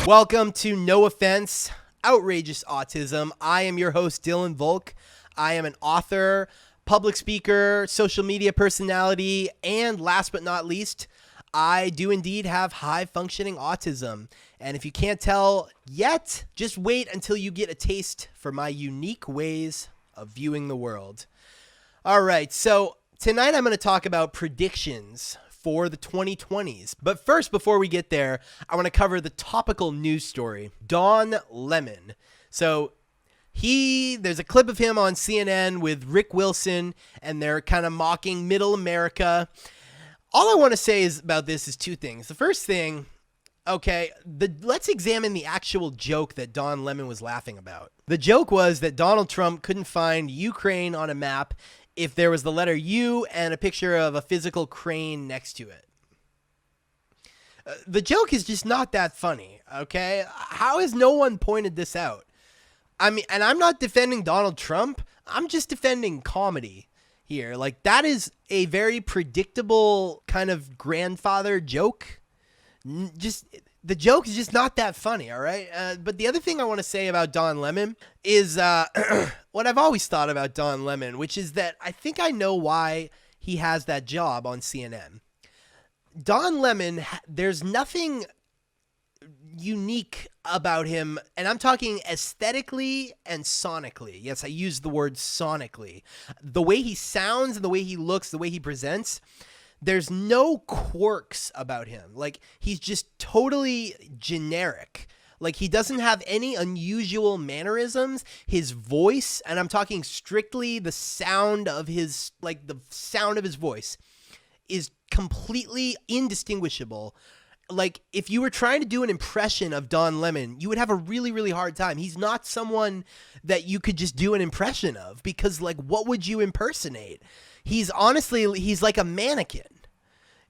Welcome to No Offense, Outrageous Autism. I am your host, Dylan Volk. I am an author, public speaker, social media personality, and last but not least, I do indeed have high-functioning autism. And if you can't tell yet, just wait until you get a taste for my unique ways of viewing the world. All right, so tonight I'm going to talk about predictions for the 2020s. But first, before we get there, I want to cover the topical news story. Don Lemon. So there's a clip of him on CNN with Rick Wilson, and they're kind of mocking middle America. All I want to say about this is two things. The first thing, let's examine the actual joke that Don Lemon was laughing about. The joke was that Donald Trump couldn't find Ukraine on a map if there was the letter U and a picture of a physical crane next to it. The joke is just not that funny, okay? How has no one pointed this out? I mean, and I'm not defending Donald Trump. I'm just defending comedy here. Like, that is a very predictable kind of grandfather joke. The joke is just not that funny, all right? But the other thing I want to say about Don Lemon is what I've always thought about Don Lemon, which is that I think I know why he has that job on CNN. Don Lemon, there's nothing unique about him, and I'm talking aesthetically and sonically. Yes, I use the word sonically. The way he sounds and the way he looks, the way he presents, there's no quirks about him. Like, he's just totally generic. Like, he doesn't have any unusual mannerisms. His voice, and I'm talking strictly the sound of his voice, is completely indistinguishable. Like, if you were trying to do an impression of Don Lemon, you would have a really, really hard time. He's not someone that you could just do an impression of, because, like, what would you impersonate? He's like a mannequin,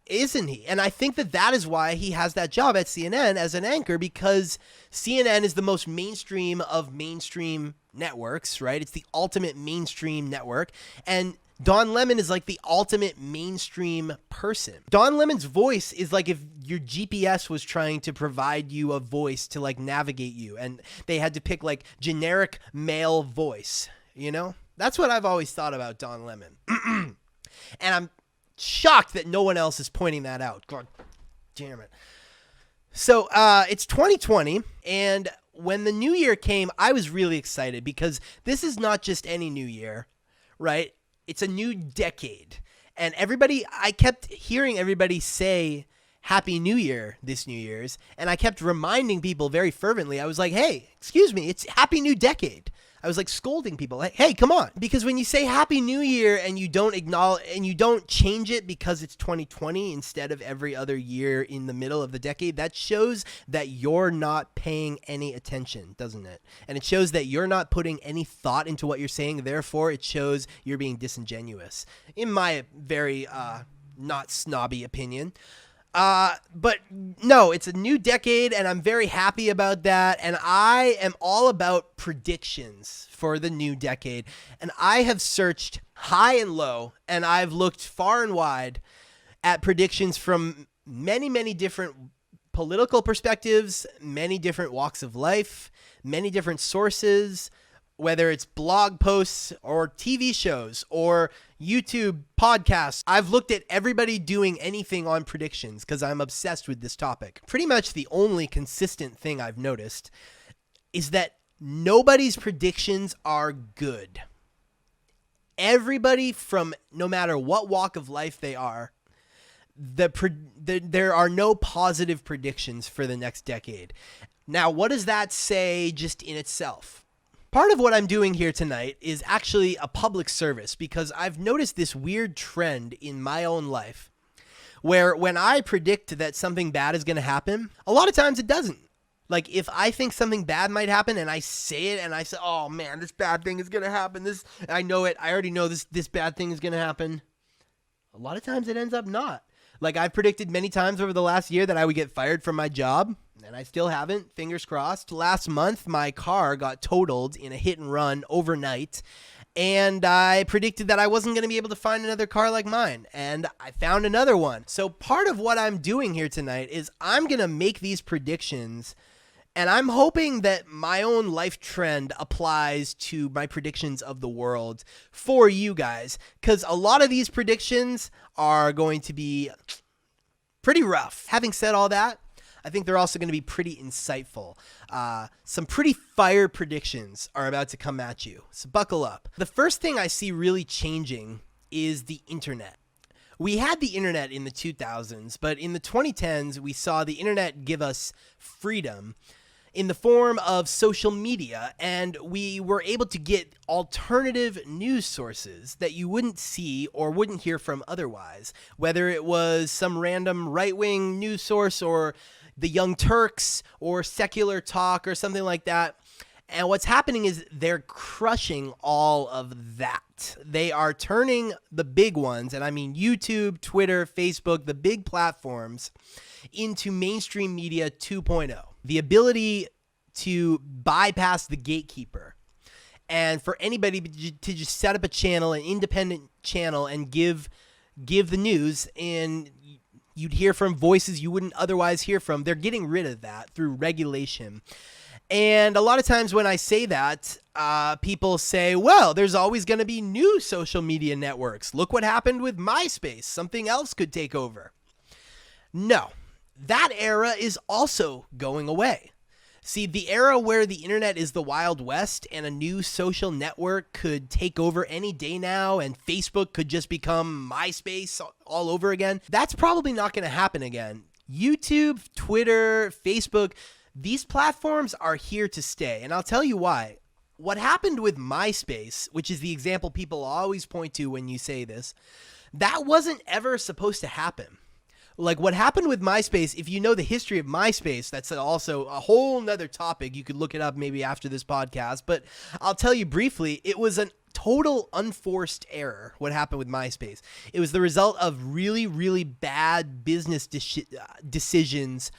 isn't he? And I think that is why he has that job at CNN as an anchor, because CNN is the most mainstream of mainstream networks, right? It's the ultimate mainstream network. And Don Lemon is like the ultimate mainstream person. Don Lemon's voice is like if your GPS was trying to provide you a voice to like navigate you, and they had to pick like generic male voice, you know? That's what I've always thought about Don Lemon. And I'm shocked that no one else is pointing that out. God damn it. So it's 2020, and when the new year came, I was really excited because this is not just any new year, right? It's a new decade. And I kept hearing everybody say Happy New Year this New Year's, and I kept reminding people very fervently. I was like, hey, excuse me, it's Happy New Decade. I was like scolding people, like, hey, come on. Because when you say Happy New Year and you don't acknowledge and you don't change it because it's 2020 instead of every other year in the middle of the decade, that shows that you're not paying any attention, doesn't it? And it shows that you're not putting any thought into what you're saying. Therefore, it shows you're being disingenuous, in my very not snobby opinion. But no, it's a new decade, and I'm very happy about that. And I am all about predictions for the new decade. And I have searched high and low, and I've looked far and wide at predictions from many, many different political perspectives, many different walks of life, many different sources, whether it's blog posts or TV shows or YouTube podcasts. I've looked at everybody doing anything on predictions because I'm obsessed with this topic. Pretty much the only consistent thing I've noticed is that nobody's predictions are good. Everybody, from no matter what walk of life they are, there are no positive predictions for the next decade. Now, what does that say just in itself? Part of what I'm doing here tonight is actually a public service, because I've noticed this weird trend in my own life where when I predict that something bad is going to happen, a lot of times it doesn't. Like, if I think something bad might happen and I say it and I say, oh man, this bad thing is going to happen. I know it. I already know this bad thing is going to happen. A lot of times it ends up not. Like, I've predicted many times over the last year that I would get fired from my job, and I still haven't, fingers crossed. Last month, my car got totaled in a hit and run overnight, and I predicted that I wasn't going to be able to find another car like mine, and I found another one. So part of what I'm doing here tonight is I'm going to make these predictions And I'm hoping that my own life trend applies to my predictions of the world for you guys, because a lot of these predictions are going to be pretty rough. Having said all that, I think they're also going to be pretty insightful. Some pretty fire predictions are about to come at you, so buckle up. The first thing I see really changing is the internet. We had the internet in the 2000s, but in the 2010s, we saw the internet give us freedom in the form of social media, and we were able to get alternative news sources that you wouldn't see or wouldn't hear from otherwise, whether it was some random right-wing news source or the Young Turks or Secular Talk or something like that. And what's happening is they're crushing all of that. They are turning the big ones, and I mean YouTube, Twitter, Facebook, the big platforms, into mainstream media 2.0. The ability to bypass the gatekeeper and for anybody to just set up a channel, an independent channel, and give the news, and you'd hear from voices you wouldn't otherwise hear from. They're getting rid of that through regulation. And a lot of times when I say that, people say, well, there's always going to be new social media networks. Look what happened with MySpace. Something else could take over. No, that era is also going away. See, the era where the internet is the Wild West and a new social network could take over any day now and Facebook could just become MySpace all over again, that's probably not going to happen again. YouTube, Twitter, Facebook, these platforms are here to stay, and I'll tell you why. What happened with MySpace, which is the example people always point to when you say this, that wasn't ever supposed to happen. Like what happened with MySpace, if you know the history of MySpace, that's also a whole nother topic. You could look it up maybe after this podcast, but I'll tell you briefly, it was a total unforced error what happened with MySpace. It was the result of really, really bad business decisions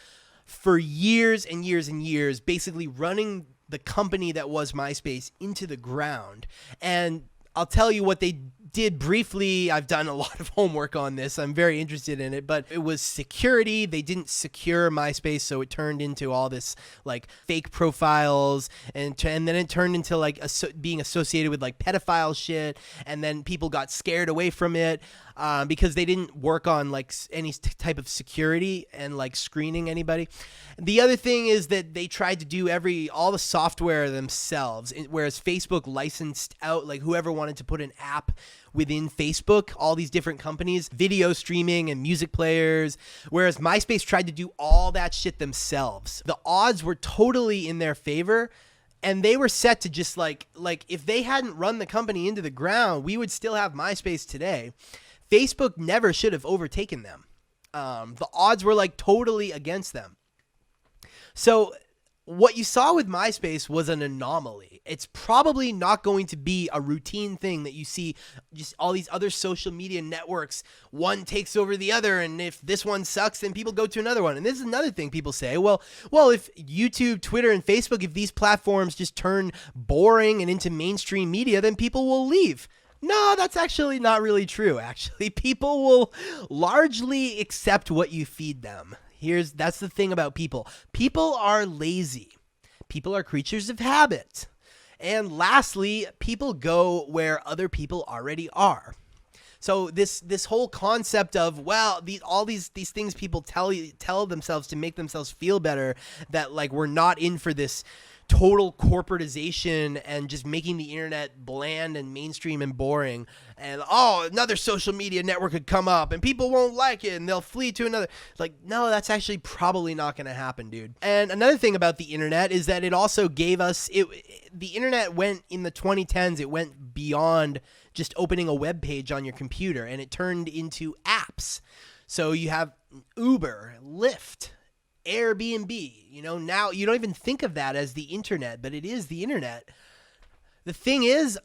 for years and years and years, basically running the company that was MySpace into the ground. And I'll tell you what they did briefly. I've done a lot of homework on this. I'm very interested in it, but it was security. They didn't secure MySpace, so it turned into all this like fake profiles, and then it turned into like being associated with like pedophile shit, and then people got scared away from it because they didn't work on like any type of security and like screening anybody. The other thing is that they tried to do all the software themselves, whereas Facebook licensed out like whoever wanted to put an app within Facebook, all these different companies, video streaming and music players, whereas MySpace tried to do all that shit themselves. The odds were totally in their favor, and they were set to just like if they hadn't run the company into the ground, we would still have MySpace today. Facebook never should have overtaken them. The odds were like totally against them. So what you saw with MySpace was an anomaly. It's probably not going to be a routine thing that you see just all these other social media networks. One takes over the other, and if this one sucks, then people go to another one. And this is another thing people say, well, if YouTube, Twitter, and Facebook, if these platforms just turn boring and into mainstream media, then people will leave. No, that's actually not really true. Actually, people will largely accept what you feed them. That's the thing about people. People are lazy. People are creatures of habit. And lastly, people go where other people already are. So this whole concept of, all these things people tell themselves to make themselves feel better, that like we're not in for this total corporatization and just making the internet bland and mainstream and boring, and another social media network could come up and people won't like it and they'll flee to another. Like, no, that's actually probably not going to happen, dude. And another thing about the internet is that it also gave us the internet went in the 2010s, it went beyond just opening a web page on your computer, and it turned into apps. So you have Uber, Lyft, Airbnb, now you don't even think of that as the internet, but it is the internet. The thing is,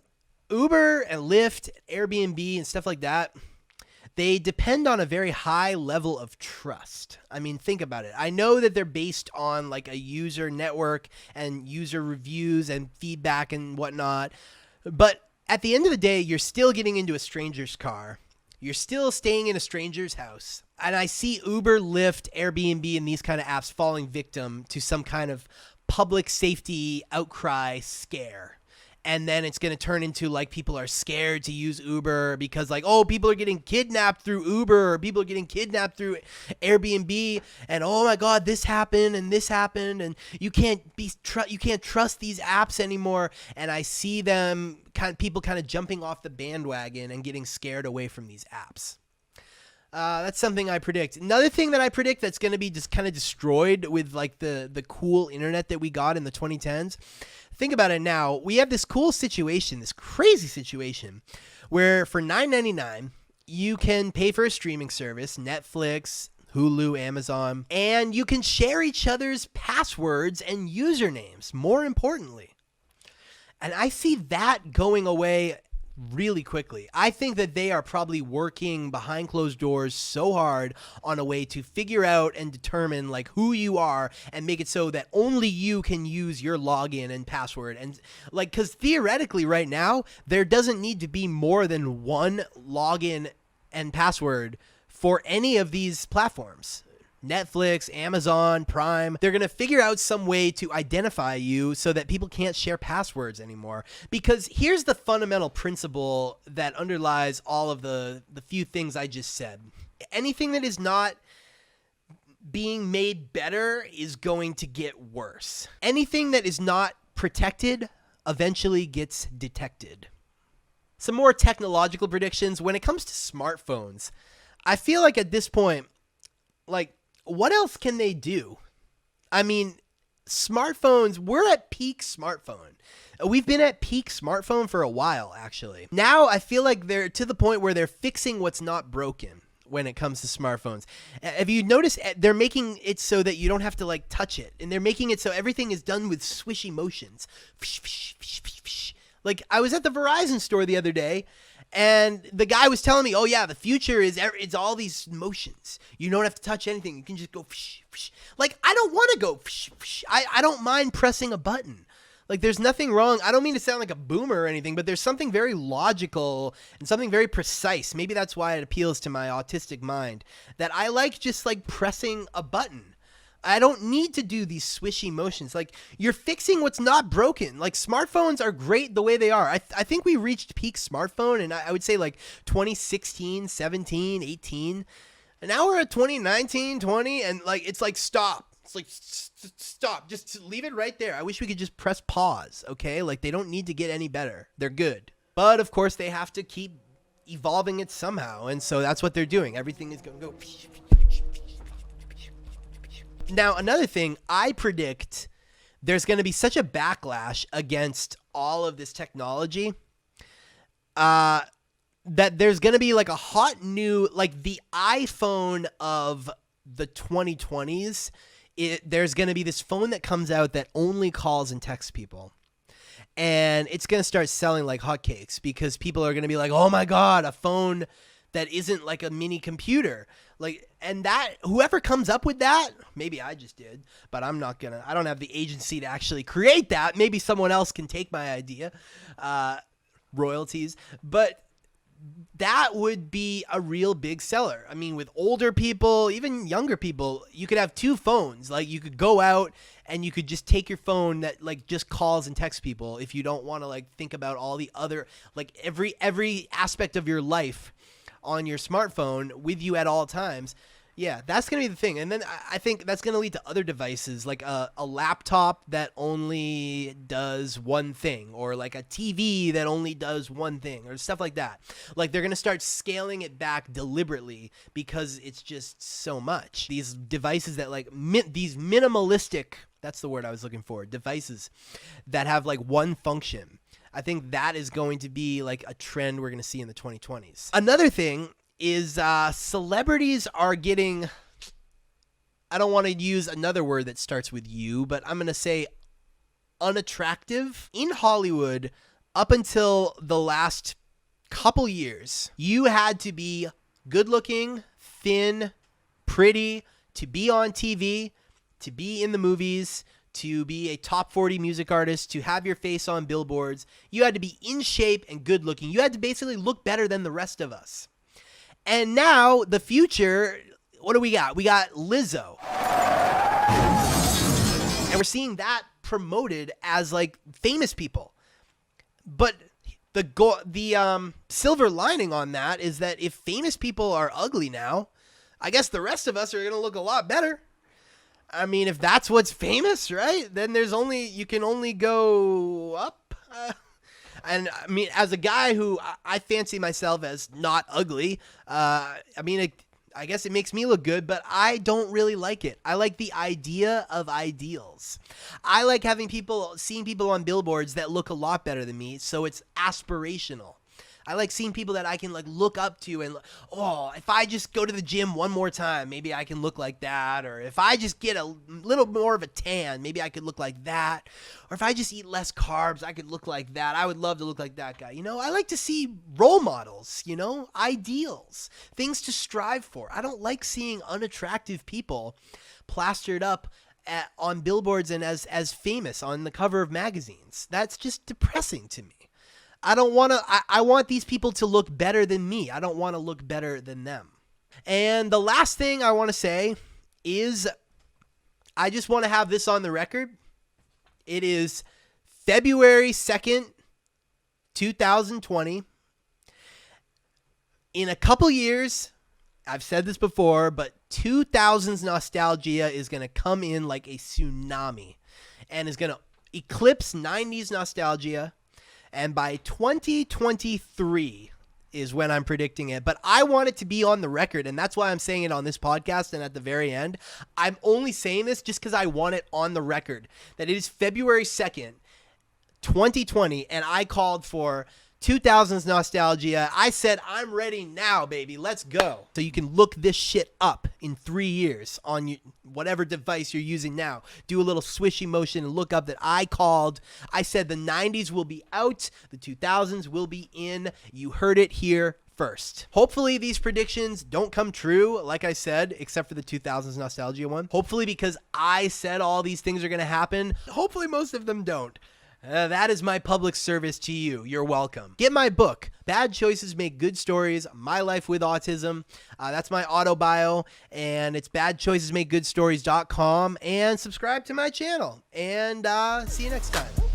Uber and Lyft, Airbnb and stuff like that, they depend on a very high level of trust. I mean, think about it. I know that they're based on like a user network and user reviews and feedback and whatnot, but at the end of the day, you're still getting into a stranger's car. You're still staying in a stranger's house. And I see Uber, Lyft, Airbnb, and these kind of apps falling victim to some kind of public safety outcry scare. And then it's going to turn into like people are scared to use Uber because like, oh, people are getting kidnapped through Uber, or people are getting kidnapped through Airbnb, and oh my God, this happened and you can't trust these apps anymore. And I see them people kind of jumping off the bandwagon and getting scared away from these apps. That's something I predict. Another thing that I predict that's going to be just kind of destroyed with like the cool internet that we got in the 2010s. Think about it now. We have this cool situation, this crazy situation, where for $9.99 you can pay for a streaming service, Netflix, Hulu, Amazon, and you can share each other's passwords and usernames, more importantly. And I see that going away really quickly. I think that they are probably working behind closed doors so hard on a way to figure out and determine like who you are and make it so that only you can use your login and password. And like, because theoretically right now, there doesn't need to be more than one login and password for any of these platforms. Netflix, Amazon, Prime, they're going to figure out some way to identify you so that people can't share passwords anymore. Because here's the fundamental principle that underlies all of the few things I just said. Anything that is not being made better is going to get worse. Anything that is not protected eventually gets detected. Some more technological predictions. When it comes to smartphones, I feel like at this point, like, what else can they do? I mean, smartphones, we're at peak smartphone. We've been at peak smartphone for a while, actually. Now I feel like they're to the point where they're fixing what's not broken when it comes to smartphones. If you notice, they're making it so that you don't have to like touch it. And they're making it so everything is done with swishy motions. Like I was at the Verizon store the other day, and the guy was telling me, oh yeah, the future is it's all these motions. You don't have to touch anything. You can just go. Like, I don't want to go. I don't mind pressing a button. Like, there's nothing wrong. I don't mean to sound like a boomer or anything, but there's something very logical and something very precise. Maybe that's why it appeals to my autistic mind, that I like just like pressing a button. I don't need to do these swishy motions. Like, you're fixing what's not broken. Like, smartphones are great the way they are. I think we reached peak smartphone, and I would say like 2016, 17, 18. And now we're at 2019, 20, and like it's like stop. It's like stop. Just leave it right there. I wish we could just press pause, okay? Like, they don't need to get any better. They're good. But, of course, they have to keep evolving it somehow, and so that's what they're doing. Everything is going to go... Now, another thing, I predict there's going to be such a backlash against all of this technology that there's going to be like a hot new, like the iPhone of the 2020s. There's going to be this phone that comes out that only calls and texts people. And it's going to start selling like hotcakes because people are going to be like, oh my God, a phone that isn't like a mini computer. Like, and that whoever comes up with that, maybe I just did, but I don't have the agency to actually create that. Maybe someone else can take my idea, royalties, but that would be a real big seller. I mean, with older people, even younger people, you could have two phones. Like, you could go out and you could just take your phone that like just calls and texts people if you don't want to like think about all the other, like every aspect of your life on your smartphone with you at all times. Yeah, that's going to be the thing. And then I think that's going to lead to other devices like a laptop that only does one thing, or like a TV that only does one thing, or stuff like that. Like, they're going to start scaling it back deliberately because it's just so much. These devices that like these minimalistic, that's the word I was looking for, devices that have like one function. I think that is going to be like a trend we're going to see in the 2020s. Another thing is celebrities are getting, I don't want to use another word that starts with U, but I'm going to say unattractive. In Hollywood, up until the last couple years, you had to be good looking, thin, pretty, to be on TV, to be in the movies, to be a top 40 music artist, to have your face on billboards. You had to be in shape and good looking. You had to basically look better than the rest of us. And now the future, what do we got? We got Lizzo. And we're seeing that promoted as like famous people. But the silver lining on that is that if famous people are ugly now, I guess the rest of us are going to look a lot better. I mean, if that's what's famous, right? Then you can only go up. And I mean, as a guy who I fancy myself as not ugly, I mean, I guess it makes me look good, but I don't really like it. I like the idea of ideals. I like seeing people on billboards that look a lot better than me, so it's aspirational. I like seeing people that I can like look up to and, oh, if I just go to the gym one more time, maybe I can look like that. Or if I just get a little more of a tan, maybe I could look like that. Or if I just eat less carbs, I could look like that. I would love to look like that guy. You know, I like to see role models, you know, ideals, things to strive for. I don't like seeing unattractive people plastered up on billboards and as famous on the cover of magazines. That's just depressing to me. I don't want to, I want these people to look better than me. I don't want to look better than them. And the last thing I want to say is I just want to have this on the record. It is February 2nd, 2020. In a couple years, I've said this before, but 2000s nostalgia is going to come in like a tsunami and is going to eclipse 90s nostalgia. And by 2023 is when I'm predicting it. But I want it to be on the record, and that's why I'm saying it on this podcast and at the very end. I'm only saying this just because I want it on the record, that it is February 2nd, 2020, and I called for 2000s nostalgia. I said, I'm ready now, baby. Let's go. So you can look this shit up in 3 years on whatever device you're using now. Do a little swishy motion and look up that I called. I said the 90s will be out. The 2000s will be in. You heard it here first. Hopefully these predictions don't come true, like I said, except for the 2000s nostalgia one. Hopefully because I said all these things are going to happen. Hopefully most of them don't. That is my public service to you. You're welcome. Get my book, Bad Choices Make Good Stories, My Life with Autism. That's my autobio, and it's badchoicesmakegoodstories.com. And subscribe to my channel. And see you next time.